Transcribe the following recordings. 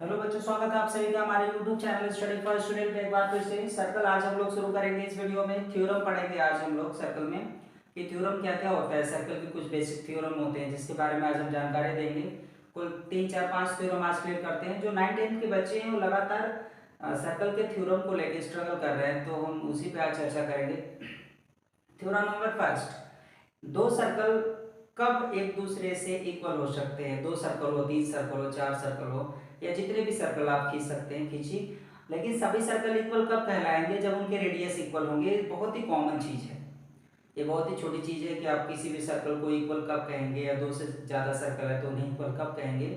Hello बच्चों, स्वागत है आप सभी का हमारे YouTube channel study for student में। एक बार फिर से सर्कल आज हम लोग शुरू करेंगे। इस वीडियो में थ्योरम पढ़ेंगे आज हम लोग सर्कल में कि थ्योरम क्या क्या होता है। सर्कल के कुछ बेसिक थ्योरम होते हैं जिसके बारे में आज हम जानकारी देंगे। कुल 3 4 5 थ्योरम आज क्लियर करते हैं। जो 9th 10th के बच्चे हैं वो लगातार सर्कल के थ्योरम को लेकर स्ट्रगल कर रहे हैं, तो हम उसी पे आज चर्चा करेंगे। थ्योरम नंबर फर्स्ट, दो सर्कल कब एक दूसरे से इक्वल हो सकते हैं। दो सर्कल हो, 3 सर्कल हो, 4 सर्कल हो, या जितने भी सर्कल आप खींच सकते हैं खींचिए, लेकिन सभी सर्कल इक्वल कब कहलाएंगे? जब उनके रेडियस इक्वल होंगे। बहुत ही कॉमन चीज है, ये बहुत ही छोटी चीज है कि आप किसी भी सर्कल को इक्वल कब कहेंगे, या दो से ज्यादा सर्कल है तो उन्हें इक्वल कब कहेंगे?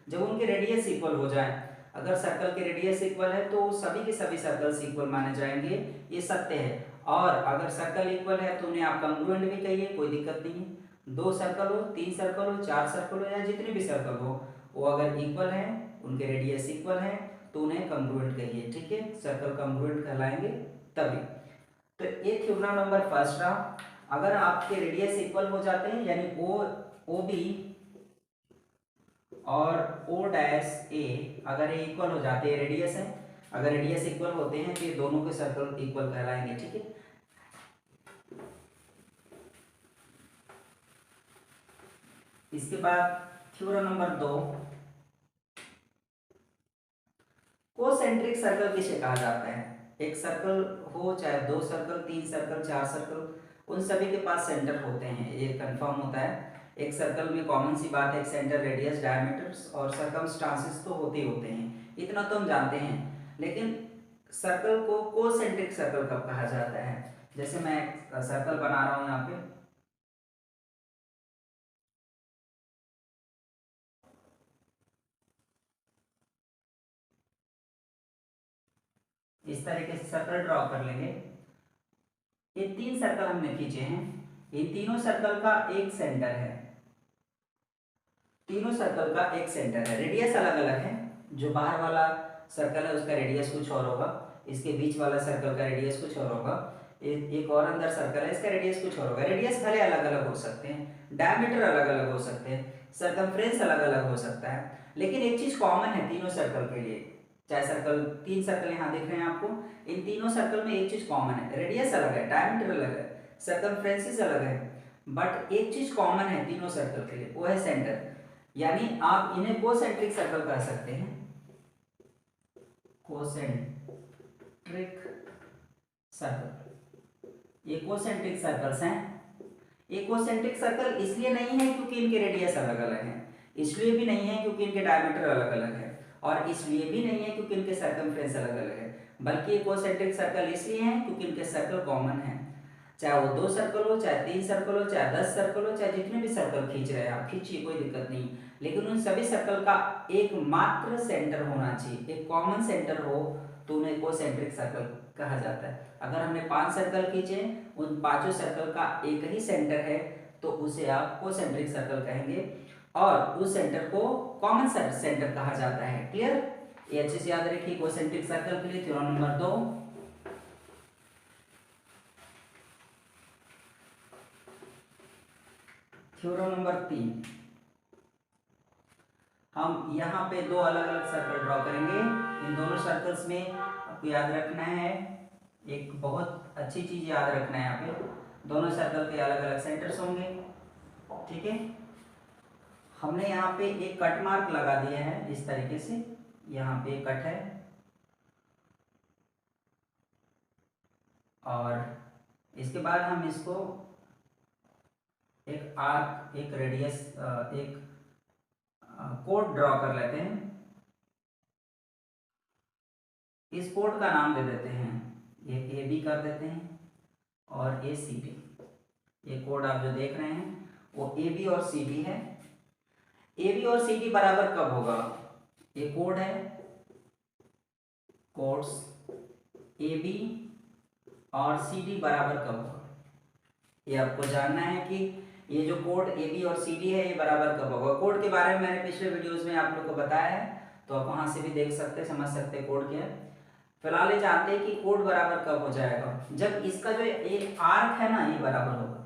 जब उनके रेडियस इक्वल हो जाए। अगर सर्कल के रेडियस इक्वल है तो सभी के सभी सर्कल्स इक्वल माने जाएंगे, ये सत्य है। और अगर सर्कल इक्वल है तो उन्हें आप कंग्रुएंट भी कहिए, कोई दिक्कत नहीं है। 2 सर्कल हो, 3 सर्कल हो, 4 सर्कल हो, या जितने भी सर्कल हो, वो अगर इक्वल है, उनके रेडियस इक्वल है, तो उन्हें कंग्रुएंट कहिए। ठीक है, सर्कल कंग्रुएंट कहलाएंगे तभी। तो ये थ्योरम नंबर फर्स्ट रहा। अगर आपके रेडियस इक्वल हो जाते हैं, यानी ओ बी और ओ डैश ए अगर ये इक्वल हो जाते हैं, रेडियस है, अगर रेडियस इक्वल होते हैं तो ये दोनों के सर्कल इक्वल कहलाएंगे। ठीक है, इसके बाद थ्योरम नंबर 2, कोसेंट्रिक सर्कल किसे कहा जाता है? एक सर्कल हो, चाहे 2 सर्कल, 3 सर्कल, 4 सर्कल, उन सभी के पास सेंटर होते हैं, ये कंफर्म होता है। एक सर्कल में कॉमन सी बात है, एक सेंटर, रेडियस, डायमीटर्स और सर्कमस्टांसेस तो होते ही होते हैं, इतना तो हम जानते हैं। लेकिन सर्कल को कोसेंट्रिक सर्कल कब कहा जाता है? जैसे मैं एक सर्कल बना रहा हूं यहाँ पे, इस तरीके से सर्कल ड्रॉ कर लेंगे। ये 3 सर्कल हमने खींचे हैं, इन तीनों सर्कल का एक सेंटर है, तीनों सर्कल का एक सेंटर है। रेडियस अलग अलग है, जो बाहर वाला सर्कल है उसका रेडियस कुछ और होगा, इसके बीच वाला सर्कल का रेडियस कुछ और होगा, एक और अंदर सर्कल है, इसका रेडियस कुछ और होगा। रेडियस भले अलग अलग हो सकते हैं, डायमीटर अलग अलग हो सकते हैं, सर्कमफ्रेंस अलग अलग हो सकता है, लेकिन एक चीज कॉमन है तीनों सर्कल के लिए। चाहे सर्कल, 3 सर्कल यहाँ दिख रहे हैं आपको, इन तीनों सर्कल में एक चीज कॉमन है, रेडियस अलग है, डायमीटर अलग है, सर्कमफ्रेंसेस अलग है, बट एक चीज कॉमन है तीनों सर्कल के लिए, वो है सेंटर। यानी आप इन्हें कोसेंट्रिक सर्कल कह सकते हैं, कोसेंट्रिक सर्कल। ये कोसेंट्रिक सर्कल्स हैं। ये कोसेंट्रिक सर्कल इसलिए नहीं है क्योंकि इनके रेडियस अलग अलग हैं, इसलिए भी नहीं है क्योंकि इनके डायमीटर अलग अलग है, और इसलिए भी नहीं है क्योंकि इनके सर्कमफ्रेंस अलग अलग है, बल्कि ये कोसेंट्रिक सर्कल इसलिए हैं क्योंकि इनके सर्कल कॉमन है। चाहे वो 2 सर्कल हो, चाहे 3 सर्कल हो, चाहे 10 सर्कल हो, चाहे जितने भी सर्कल खींच रहे हैं आप खींचिए, कोई दिक्कत नहीं, लेकिन उन सभी सर्कल का एकमात्र सेंटर होना चाहिए, एक कॉमन सेंटर हो, तो उन्हें कोसेंट्रिक सर्कल कहा जाता है। अगर हमने 5 सर्कल खींचे, उन पांचों सर्कल का एक ही सेंटर है, तो उसे आप कोसेंट्रिक सर्कल कहेंगे, और उस सेंटर को कॉमन सेंटर कहा जाता है। क्लियर? ये अच्छे से याद रखिए। कोसेंट्रिक सर्कल के लिए थ्योरम नंबर 2। थ्योरम नंबर 3, हम यहाँ पे 2 अलग अलग सर्कल ड्रॉ करेंगे। इन दोनों सर्कल्स में आपको याद रखना है, एक बहुत अच्छी चीज याद रखना है, यहाँ पे दोनों सर्कल के अलग अलग सेंटर्स होंगे। ठीक है, हमने यहाँ पे एक कट मार्क लगा दिया है इस तरीके से, यहाँ पे एक कट है, और इसके बाद हम इसको एक आर्क, एक रेडियस, एक कोड ड्रॉ कर लेते हैं। इस कोड का नाम दे देते हैं, ये ए बी कर देते हैं, और ए सी बी। ये कोड आप जो देख रहे हैं वो ए बी और सी बी है। ए बी और सी डी बराबर कब होगा? ये कोड है, कोड्स ए बी और सी डी बराबर कब होगा, ये आपको जानना है कि ये जो कोड ए बी और सी डी है ये बराबर कब होगा। कोड के बारे में मैंने पिछले वीडियोस में आप लोग को बताया है, तो आप वहां से भी देख सकते हैं, समझ सकते हैं कोड क्या है। फिलहाल ये जानते हैं कि कोड बराबर कब हो जाएगा, जब इसका जो एक आर्क है ना ये बराबर होगा,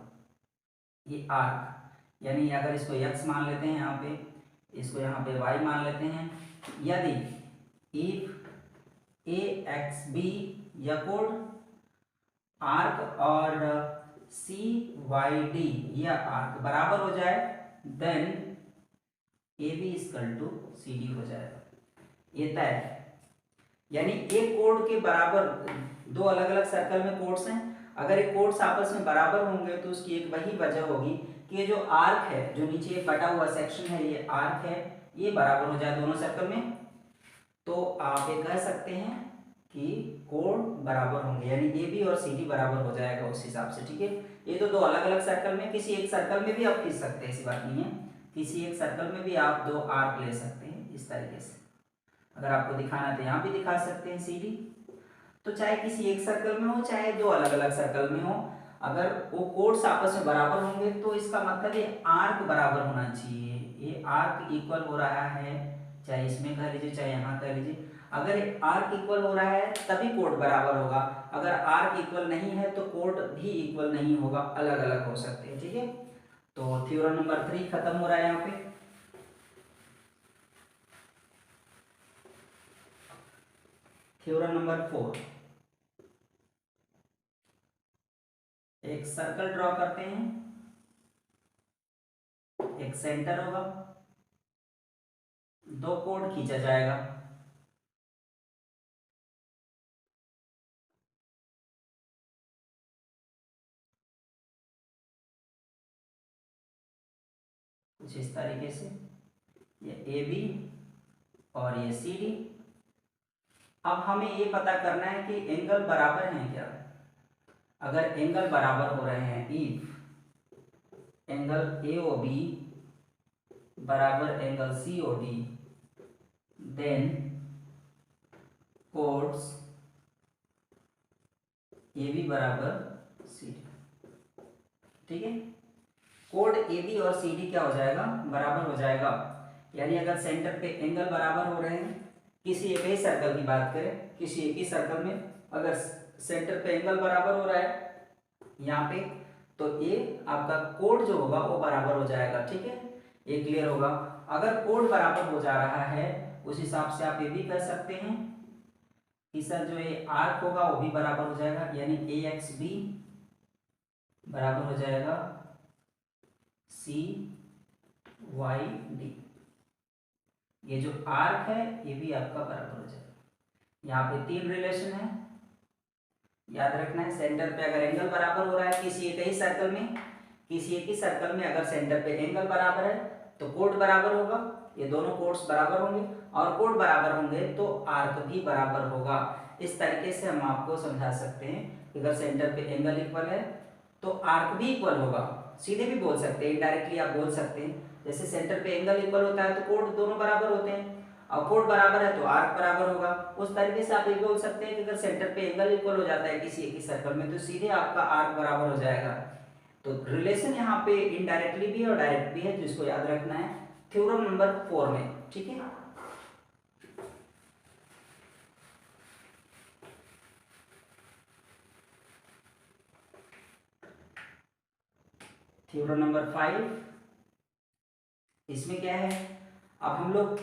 ये आर्क, यानी अगर इसको x मान लेते हैं यहाँ पे, इसको यहाँ पे y मान लेते हैं, यदि इफ ए एक्स बी या कोड आर्क और सी वाई डी या आर्क बराबर हो जाए then A B equal to C D हो जाएगा, ये तय है। यानी एक कोड के बराबर दो अलग अलग सर्कल में कोड्स हैं, अगर ये कोड्स आपस में बराबर होंगे तो उसकी एक वही वजह होगी कि ये जो आर्क है, जो नीचे कटा हुआ सेक्शन है, ये आर्क है, ये बराबर हो जाए दोनों सर्कल में, तो आप ये कह सकते हैं कि कोड बराबर होंगे, यानी ए बी और सी डी बराबर हो जाएगा उस हिसाब से। ठीक है, ये तो दो अलग अलग सर्कल में, किसी एक सर्कल में भी आप खींच सकते हैं, ऐसी बात नहीं है, किसी एक सर्कल में भी आप दो आर्क ले सकते हैं इस तरीके से। अगर आपको दिखाना है तो यहाँ भी दिखा सकते हैं सी डी। तो चाहे किसी एक सर्कल में हो चाहे दो अलग अलग सर्कल में हो, अगर वो कोड्स आपस में बराबर होंगे तो इसका मतलब ये आर्क बराबर होना चाहिए, ये आर्क इक्वल हो रहा है, चाहे इसमें कह लीजिए चाहे यहाँ कह लीजिए। अगर आर्क इक्वल हो रहा है तभी कोड बराबर होगा, अगर आर्क इक्वल नहीं है तो कोड भी इक्वल नहीं होगा, अलग अलग हो सकते हैं। ठीक है, तो थ्योरम नंबर 3 खत्म हो रहा है यहाँ पे। थ्योरम नंबर 4, एक सर्कल ड्रॉ करते हैं, एक सेंटर होगा, दो कोड खींचा जाएगा, कुछ इस तरीके से, ये ए बी और ये सी डी। अब हमें ये पता करना है कि एंगल बराबर हैं क्या। अगर एंगल बराबर हो रहे हैं, if angle A O B बराबर angle C O D, then chords A B बराबर सी डी। ठीक है, कोड ए बी और सी डी क्या हो जाएगा, बराबर हो जाएगा। यानी अगर सेंटर पे एंगल बराबर हो रहे हैं, किसी एक ही सर्कल की बात करें, किसी एक ही सर्कल में अगर सेंटर पे एंगल बराबर हो रहा है यहाँ पे, तो ये आपका कोड जो होगा वो बराबर हो जाएगा। ठीक है, ये क्लियर होगा। अगर कोड बराबर हो जा रहा है उस हिसाब से आप ये भी कह सकते हैं कि सर जो ये आर्क होगा वो भी बराबर हो जाएगा, यानी ए एक्स बी बराबर हो जाएगा सी वाई डी। ये जो आर्क है ये भी आपका बराबर हो जाएगा। यहाँ पे तीन रिलेशन है, याद रखना है। सेंटर पे अगर एंगल बराबर हो रहा है किसी एक ही सर्कल में, किसी एक ही सर्कल में अगर सेंटर पे एंगल बराबर है तो कोड बराबर होगा, ये दोनों कोड्स बराबर होंगे, और कोड बराबर होंगे तो आर्क भी बराबर होगा। इस तरीके से हम आपको समझा सकते हैं कि अगर सेंटर पे एंगल इक्वल है तो आर्क भी इक्वल होगा। सीधे भी बोल सकते हैं, इनडायरेक्टली आप बोल सकते हैं, जैसे सेंटर पे एंगल इक्वल होता है तो कोड दोनों बराबर होते हैं, और कोड बराबर है तो आर्क बराबर होगा। उस तरीके से आप ये बोल सकते हैं कि अगर सेंटर पे एंगल इक्वल हो जाता है किसी एक ही सर्कल में तो सीधे आपका आर्क बराबर हो जाएगा। तो रिलेशन यहाँ पे इनडायरेक्टली भी है और डायरेक्ट भी है, जिसको याद रखना है थ्योरम नंबर 4 में। ठीक है, थ्योरम नंबर 5, इसमें क्या है, अब हम लोग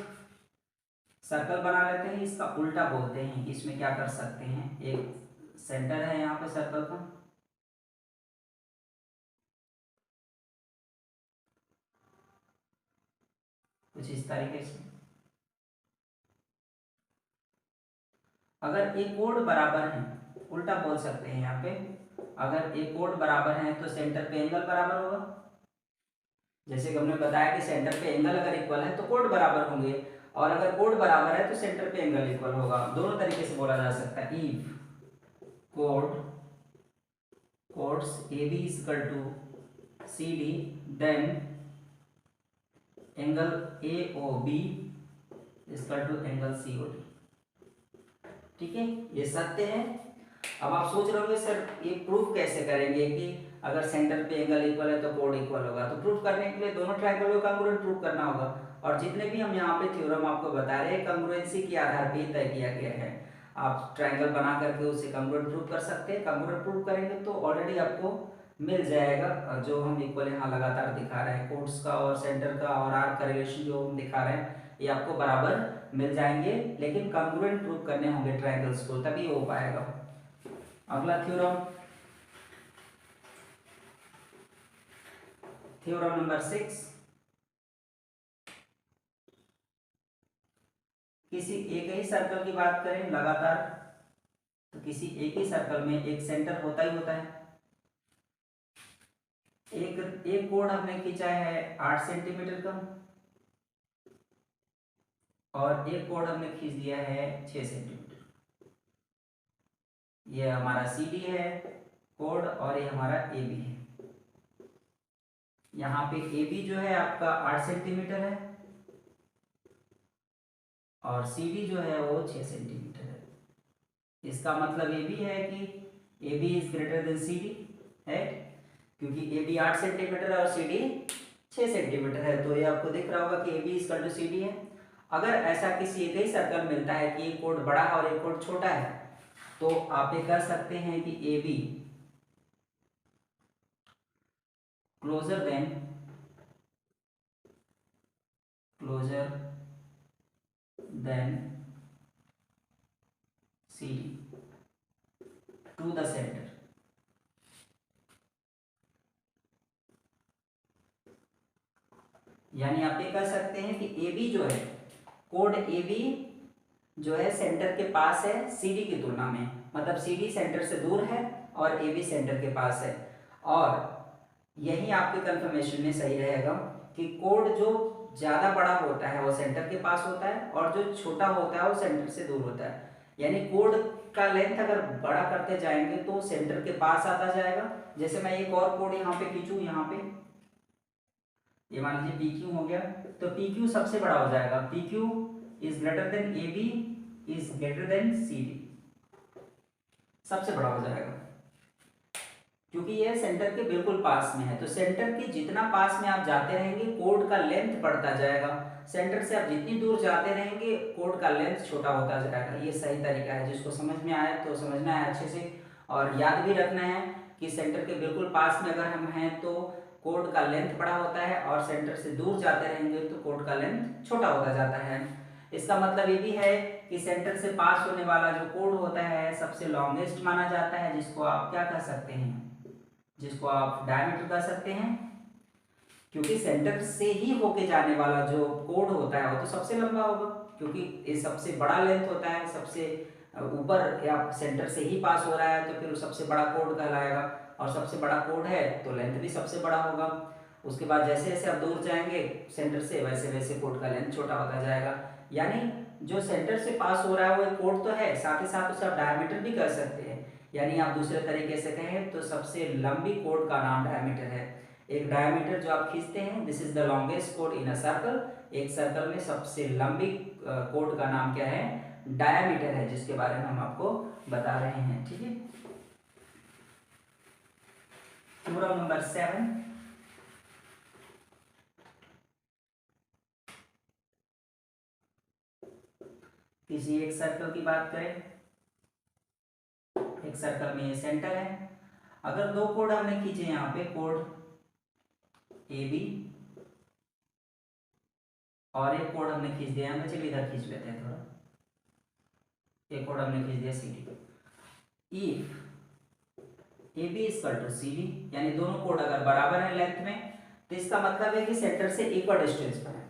सर्कल बना लेते हैं, इसका उल्टा बोलते हैं। इसमें क्या कर सकते हैं, एक सेंटर है यहाँ पे सर्कल का, कुछ इस तरीके से। अगर एक कोड बराबर है, उल्टा बोल सकते हैं यहाँ पे, अगर एक कोड बराबर है तो सेंटर पे एंगल बराबर होगा। जैसे कि हमने बताया कि सेंटर पे एंगल अगर इक्वल है तो कोड बराबर होंगे, और अगर कोड बराबर है तो सेंटर पे एंगल इक्वल होगा। दोनों तरीके से बोला जा सकता है। If chords A B equal to C D, then angle A O B equal to angle C O D. ठीक है, ये सत्य है। अब आप सोच रहे होंगे सर ये प्रूफ कैसे करेंगे कि अगर सेंटर पे एंगल इक्वल है तो कोड इक्वल होगा। तो प्रूफ करने के लिए दोनों ट्रायंगल को कांग्रुएंट प्रूफ करना होगा, और जितने भी हम यहाँ पे थ्योरम आपको बता रहे हैं कांग्रुएंसी के आधार पे ही तय किया गया है। आप ट्रायंगल बना करके उसे कांग्रुएंट प्रूफ कर सकते हैं। कांग्रुएंट प्रूफ करेंगे तो ऑलरेडी आपको मिल जाएगा जो हम इक्वल यहाँ लगातार दिखा रहे हैं, कोड्स का और सेंटर का और आर्क का रिलेशन जो हम दिखा रहे हैं ये आपको बराबर मिल जाएंगे, लेकिन कॉन्ग्रुएंट प्रूव करने होंगे ट्रायंगल्स को, तभी हो पाएगा। अगला थ्योरम, थ्योरम नंबर 6, किसी एक ही सर्कल की बात करें लगातार, तो किसी एक ही सर्कल में एक सेंटर होता ही होता है। एक कोण हमने खींचा है 8 सेंटीमीटर का, और एक कोण हमने खींच दिया है 6 सेंटीमीटर। ये हमारा सी डी है कोण, और ये हमारा ए बी है। यहाँ पे ए बी जो है आपका 8 सेंटीमीटर है, और सी डी जो है वो 6 सेंटीमीटर है। इसका मतलब ये भी है कि A B is greater than C D है, क्योंकि ए बी 8 सेंटीमीटर है और सी डी 6 सेंटीमीटर है। तो ये आपको दिख रहा होगा कि A B equal to C D है। अगर ऐसा किसी एक ही सर्कल मिलता है कि एक कोण बड़ा है और एक कोण छोटा है, तो आप ये कह सकते हैं कि A B closer than C to the centre. यानी आप ये कह सकते हैं कि ए बी जो है, कोण ए बी जो है सेंटर के पास है सीडी की तुलना में, मतलब सीडी सेंटर से दूर है और ए बी सेंटर के पास है। और यही आपके कंफर्मेशन में सही रहेगा कि कोण जो ज़्यादा बड़ा होता है वो सेंटर के पास होता है, और जो छोटा होता है वो सेंटर से दूर होता है। यानी कोण का लेंथ अगर बड़ा करते जाएंगे तो सेंटर के पास आता जाएगा। जैसे मैं एक और कोण यहाँ पे खींचूँ, यहाँ पे ये मान लीजिए पी क्यू हो गया, तो पी क्यू सबसे बड़ा हो जाएगा। P Q is greater than A B is greater than C D, सबसे बड़ा हो जाएगा, क्योंकि ये सेंटर के बिल्कुल पास में है। तो सेंटर के जितना पास में आप जाते रहेंगे कोण का लेंथ बढ़ता जाएगा, सेंटर से आप जितनी दूर जाते रहेंगे कोण का लेंथ छोटा होता जाएगा। ये सही तरीका है। जिसको समझ में आया तो समझना है अच्छे से, और याद भी रखना है कि सेंटर के बिल्कुल पास में अगर हम हैं तो कोण का लेंथ बड़ा होता है, और सेंटर से दूर जाते रहेंगे तो कोण का लेंथ छोटा होता जाता है। इसका मतलब ये भी है कि सेंटर से पास होने वाला जो कोण होता है सबसे लॉन्गेस्ट माना जाता है, जिसको आप क्या कह सकते हैं, जिसको आप डायमीटर कह सकते हैं, क्योंकि सेंटर से ही होके जाने वाला जो कोण होता है वो तो सबसे लंबा होगा, क्योंकि ये सबसे बड़ा लेंथ होता है, सबसे ऊपर या सेंटर से ही पास हो रहा है तो फिर वो सबसे बड़ा कोण कहलाएगा, और सबसे बड़ा कोण है तो लेंथ भी सबसे बड़ा होगा। उसके बाद जैसे जैसे आप दूर जाएंगे सेंटर से वैसे वैसे कोण का लेंथ छोटा होता जाएगा। यानी जो सेंटर से पास हो रहा है वो एक कोण तो है, साथ ही साथ उसे आप डायमीटर भी कह सकते हैं। यानी आप दूसरे तरीके से कहें तो सबसे लंबी कोण का नाम डायमीटर है। एक डायमीटर जो आप खींचते हैं, दिस इज द लॉन्गेस्ट कोण इन अ सर्कल। एक सर्कल में सबसे लंबी कोण का नाम क्या है, डायमीटर है, जिसके बारे में हम आपको बता रहे हैं। ठीक है, थ्योरम नंबर 7, किसी एक सर्कल की बात करें, एक सर्कल में ये सेंटर है। अगर दो कोण हमने खींचे यहाँ पे, कोण ए बी और एक कोण हमने खींच दिया, हम चलिए इधर खींच लेते हैं थोड़ा, एक कोण हमने खींच दिया C D. If A B equal to C D, यानी दोनों कोण अगर बराबर है लेंथ में, तो इसका मतलब है कि सेंटर से इक्वल डिस्टेंस पर है।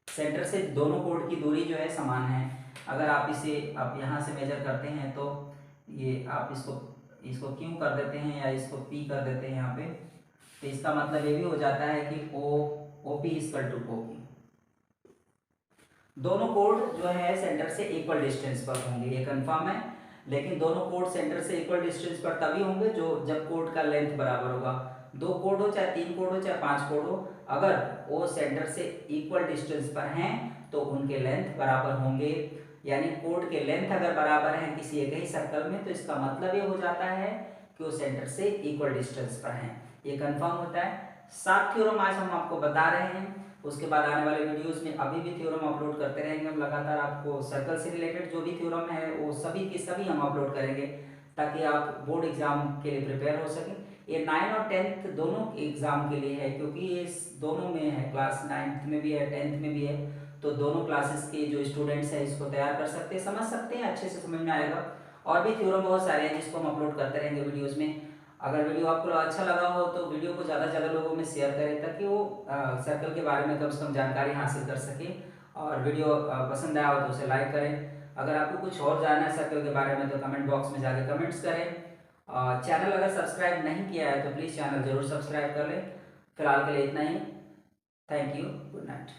सेंटर से दोनों कोण की दूरी जो है समान है। अगर आप इसे आप यहाँ से मेजर करते हैं तो ये आप इसको क्यों कर देते हैं या इसको पी कर देते हैं यहाँ पे, तो इसका मतलब ये भी हो जाता है कि O P equal to O P. दोनों कोण जो है सेंटर से इक्वल डिस्टेंस पर होंगे, ये कंफर्म है। लेकिन दोनों कोण सेंटर से इक्वल डिस्टेंस पर तभी होंगे जो जब कोण का लेंथ बराबर होगा। दो कोण हो, चाहे तीन कोण हो, चाहे पांच कोण हो, अगर वो सेंटर से इक्वल डिस्टेंस पर हैं तो उनके लेंथ बराबर होंगे। यानी कोण के लेंथ अगर बराबर हैं किसी एक ही सर्कल में, तो इसका मतलब ये हो जाता है कि वो सेंटर से इक्वल डिस्टेंस पर हैं। ये कंफर्म होता है। 7 थ्योरम आज हम आपको बता रहे हैं। उसके बाद आने वाले वीडियोस में अभी भी थ्योरम अपलोड करते रहेंगे हम लगातार। आपको सर्कल से रिलेटेड जो भी थ्योरम है वो सभी के सभी हम अपलोड करेंगे, ताकि आप बोर्ड एग्जाम के लिए प्रिपेयर हो सकें। ये 9 और 10th दोनों एग्जाम के लिए है, क्योंकि ये दोनों में है, क्लास 9th में भी है 10th में भी है। तो दोनों क्लासेस के जो स्टूडेंट्स हैं इसको तैयार कर सकते हैं, समझ सकते हैं, अच्छे से समझ में आएगा। और भी थ्योरम बहुत सारे हैं जिसको हम अपलोड करते रहेंगे वीडियोज़ में। अगर वीडियो आपको अच्छा लगा हो तो वीडियो को ज़्यादा से ज़्यादा लोगों में शेयर करें ताकि वो सर्कल के बारे में कम से कम जानकारी हासिल कर सके। और वीडियो पसंद आया हो तो उसे लाइक करें। अगर आपको कुछ और जानना है सर्कल के बारे में तो कमेंट बॉक्स में जाके कमेंट्स करें। चैनल अगर सब्सक्राइब नहीं किया है तो प्लीज़ चैनल ज़रूर सब्सक्राइब कर लें। फिलहाल के लिए इतना ही। Thank you, good night.